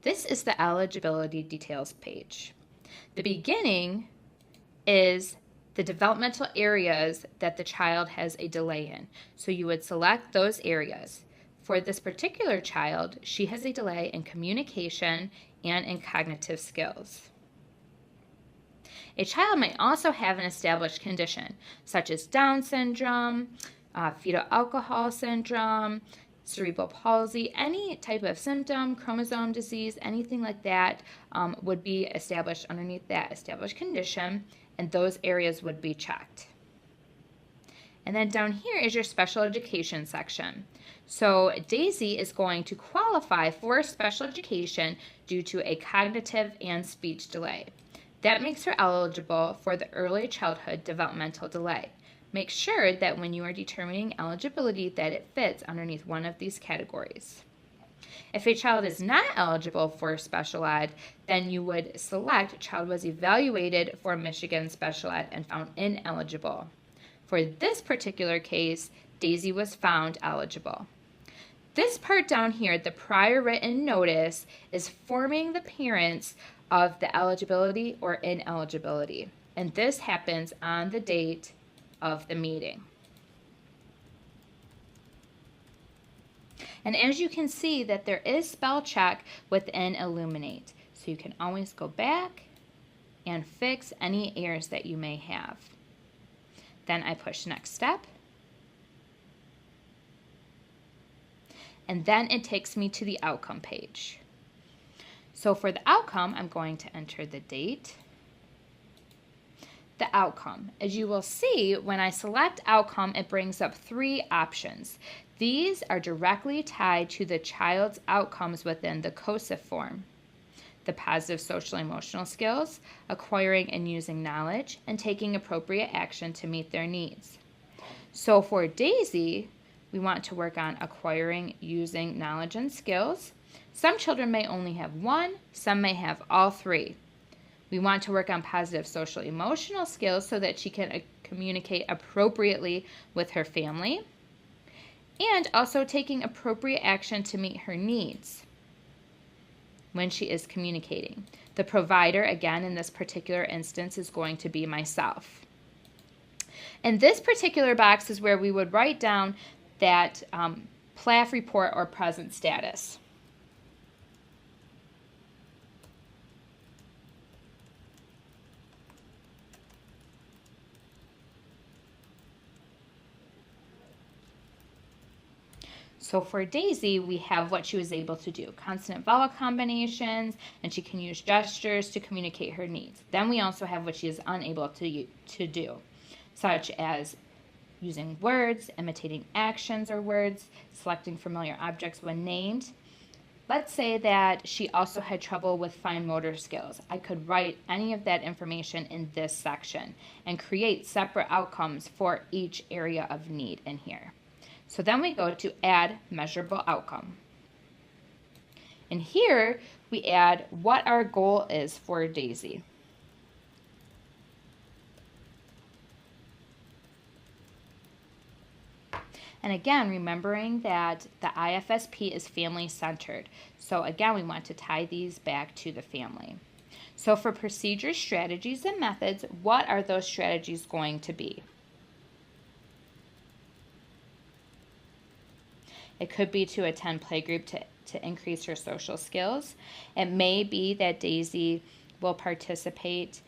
This is the eligibility details page. The beginning is the developmental areas that the child has a delay in. So you would select those areas. For this particular child, she has a delay in communication and in cognitive skills. A child may also have an established condition, such as Down syndrome, fetal alcohol syndrome, cerebral palsy, any type of symptom, chromosome disease, anything like that would be established underneath that established condition, and those areas would be checked. And then down here is your special education section. So Daisy is going to qualify for special education due to a cognitive and speech delay. That makes her eligible for the early childhood developmental delay. Make sure that when you are determining eligibility that it fits underneath one of these categories. If a child is not eligible for special ed, then you would select child was evaluated for Michigan special ed and found ineligible. For this particular case, Daisy was found eligible. This part down here, the prior written notice, is informing the parents of the eligibility or ineligibility. And this happens on the date of the meeting. And as you can see that there is spell check within Illuminate. So you can always go back and fix any errors that you may have. Then I push next step. And then it takes me to the outcome page. So for the outcome, I'm going to enter the date. The outcome. As you will see, when I select outcome, it brings up 3 options. These are directly tied to the child's outcomes within the COSIF form. The positive social emotional skills, acquiring and using knowledge, and taking appropriate action to meet their needs. So for Daisy, we want to work on acquiring, using knowledge and skills. Some children may only have 1, some may have all 3. We want to work on positive social emotional skills so that she can communicate appropriately with her family, and also taking appropriate action to meet her needs when she is communicating. The provider, again, in this particular instance, is going to be myself. And this particular box is where we would write down that PLAF report or present status. So for Daisy, we have what she was able to do, consonant vowel combinations, and she can use gestures to communicate her needs. Then we also have what she is unable to do, such as using words, imitating actions or words, selecting familiar objects when named. Let's say that she also had trouble with fine motor skills. I could write any of that information in this section and create separate outcomes for each area of need in here. So then we go to add measurable outcome. And here we add what our goal is for Daisy. And again, remembering that the IFSP is family-centered. So again, we want to tie these back to the family. So for procedures, strategies, and methods, what are those strategies going to be? It could be to attend playgroup to increase her social skills. It may be that Daisy will participate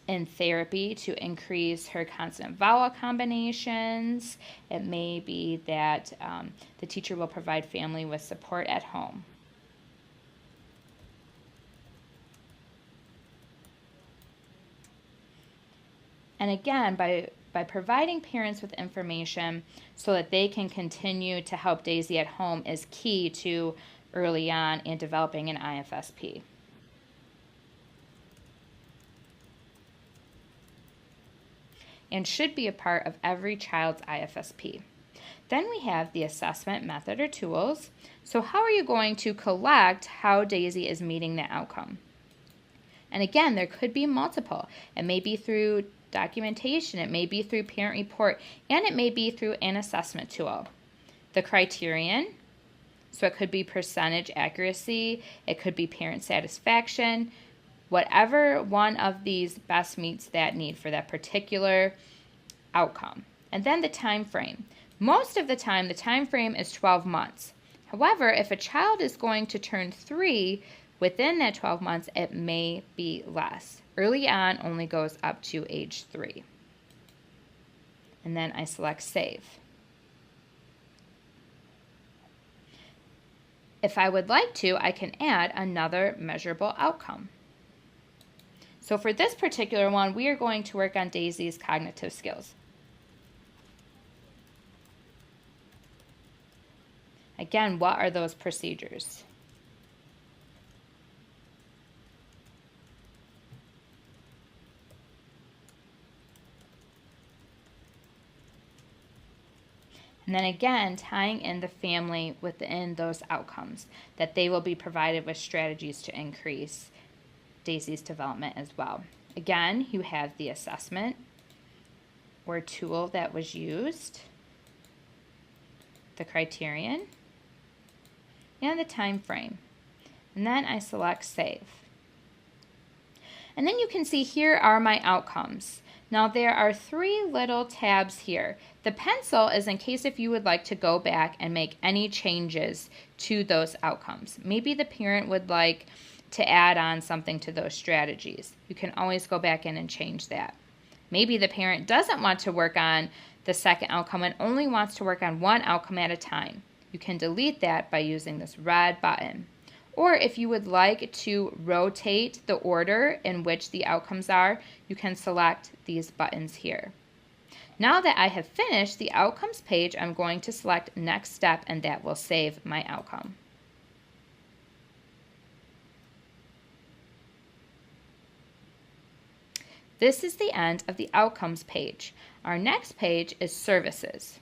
in therapy to increase her consonant vowel combinations. It may be that the teacher will provide family with support at home. And again, by providing parents with information so that they can continue to help Daisy at home is key to early on in developing an IFSP. And should be a part of every child's IFSP. Then we have the assessment method or tools. So how are you going to collect how Daisy is meeting the outcome? And again, there could be multiple. It may be through documentation, it may be through parent report, and it may be through an assessment tool. The criterion, So it could be percentage accuracy, it could be parent satisfaction, whatever one of these best meets that need for that particular outcome. And then the time frame. Most of the time frame is 12 months. However, if a child is going to turn 3 within that 12 months, it may be less. Early on only goes up to age 3. And then I select Save. If I would like to, I can add another measurable outcome. So for this particular one, we are going to work on Daisy's cognitive skills. Again, what are those procedures? And then again, tying in the family within those outcomes, that they will be provided with strategies to increase Daisy's development as well. Again, you have the assessment or tool that was used, the criterion, and the time frame. And then I select Save. And then you can see here are my outcomes. Now there are 3 little tabs here. The pencil is in case if you would like to go back and make any changes to those outcomes. Maybe the parent would like to add on something to those strategies. You can always go back in and change that. Maybe the parent doesn't want to work on the second outcome and only wants to work on one outcome at a time. You can delete that by using this red button. Or if you would like to rotate the order in which the outcomes are, you can select these buttons here. Now that I have finished the outcomes page, I'm going to select Next Step, and that will save my outcome. This is the end of the outcomes page. Our next page is services.